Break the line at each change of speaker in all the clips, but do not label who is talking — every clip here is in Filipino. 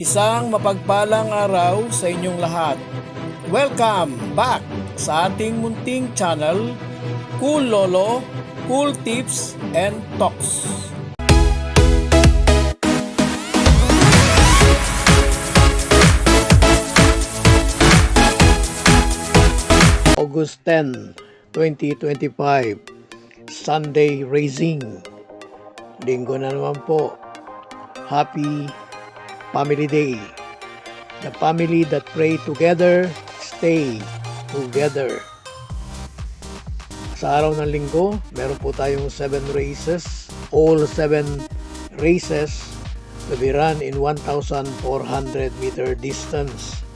Isang mapagpalang araw sa inyong lahat. Welcome back sa ating munting channel, Cool Lolo, Cool Tips and Talks. August 10, 2025, Sunday Racing. Linggo na naman po. Happy Family Day. The family that pray together, stay together. Sa araw ng linggo, meron po tayong 7 races. All 7 races to be run in 1,400 meter distance.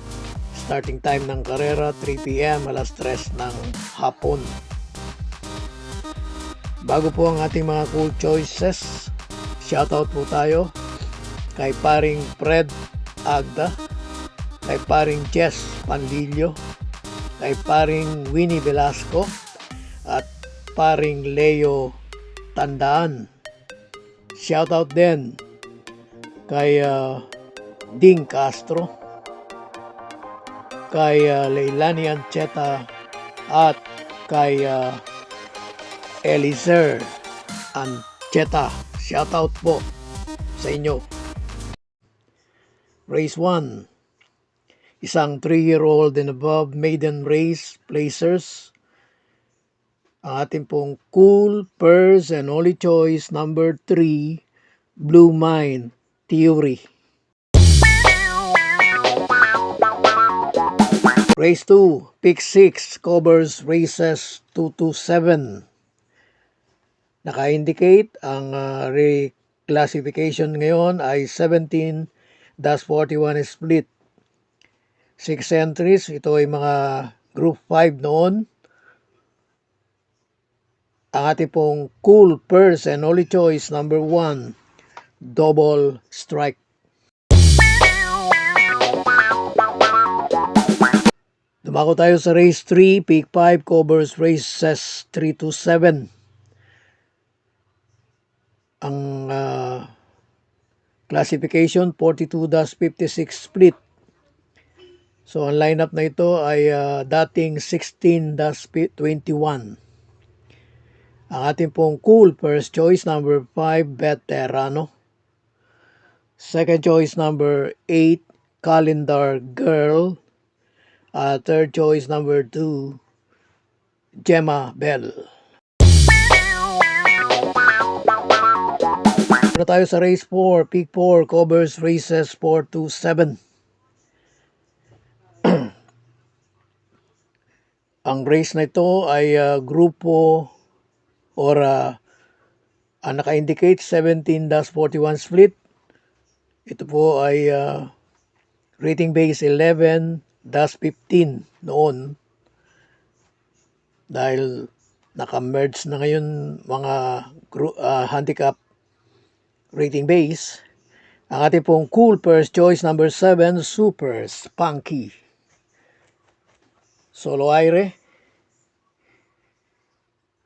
Starting time ng karera, 3 p.m. alas 3 ng hapon. Bago po ang ating mga cool choices, shoutout po tayo kay paring Fred Agda, kay paring Jess Pandillo, kay paring Winnie Velasco, at paring Leo Tandaan. Shoutout din kay Ding Castro, kay Leilani Ancheta, at kay Elizer Ancheta. Shoutout po sa inyo. Race 1. Isang 3-year-old and above maiden race placers. Ang ating pong Cool, Purse, and Only Choice number 3, Blue Mine Theory. Race 2. Pick 6 covers races 2 to 7. Naka-indicate ang reclassification ngayon ay 17-41 split. 6 entries, ito ay mga group 5 noon. Ang ating pong Cool, Purse, and Only Choice number 1, Double Strike. Dumako tayo sa race 3, pick 5 covers races 3 to 7. Ang classification 42-56 split. So ang lineup na ito ay dating 16-21. Ang ating pong Cool, first choice number 5, Veterano. Second choice number 8, Calendar Girl. Third choice number 2, Gemma Bell. Na tayo sa race 4, pick 4 covers races 4 to 7. Ang race na ito ay grupo or naka-indicate 17-41 split. Ito po ay rating base 11-15 noon. Dahil naka-merge na ngayon mga handicap rating base. Ang ating pong Cool, first choice number 7, Super Spunky. Solo Aire.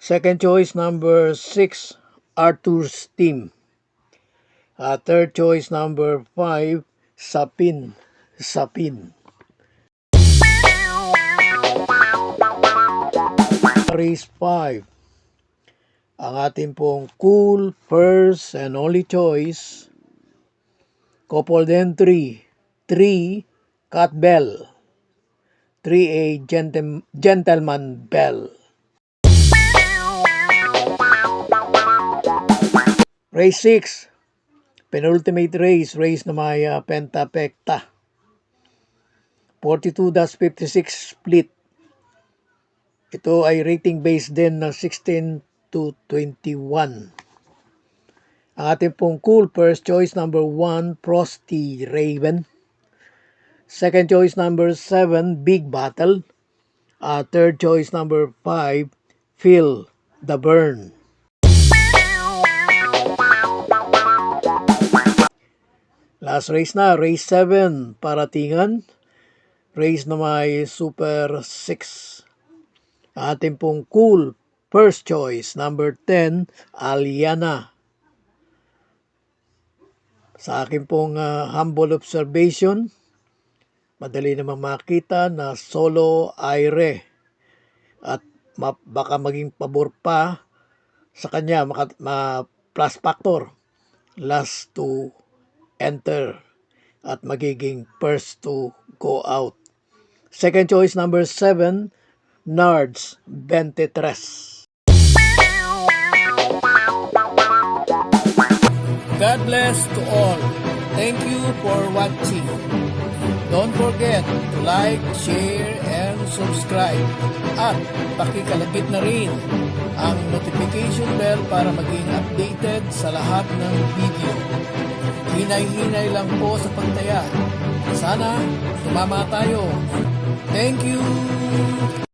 Second choice number 6, Arthur's Team. Third choice number 5, Sapin. Race 5. Ang ating pong Cool, First, and Only Choice. Couple din 3 Cat Bell. 3A Gentleman Bell. Race 6. Penultimate race na may pentapekta. 42-56 split. Ito ay rating base din ng 16-21. Ang ating pong Cool, first choice number 1, Frosty Raven. Second choice number 7, Big Battle. Third choice number 5, Feel the Burn. Last race na, race 7, Paratingan. Race na may Super 6. Ating pong Cool, first choice number 10, Aliana. Sa akin pong humble observation, madali namang makita na solo aire at baka maging pabor pa sa kanya plus factor, last to enter at magiging first to go out. Second choice number 7, Nards 23. God bless to all. Thank you for watching. Don't forget to like, share, and subscribe. At pakikalagit na rin ang notification bell para maging updated sa lahat ng video. Hinay-hinay lang po sa pagtaya. Sana tumama tayo. Thank you!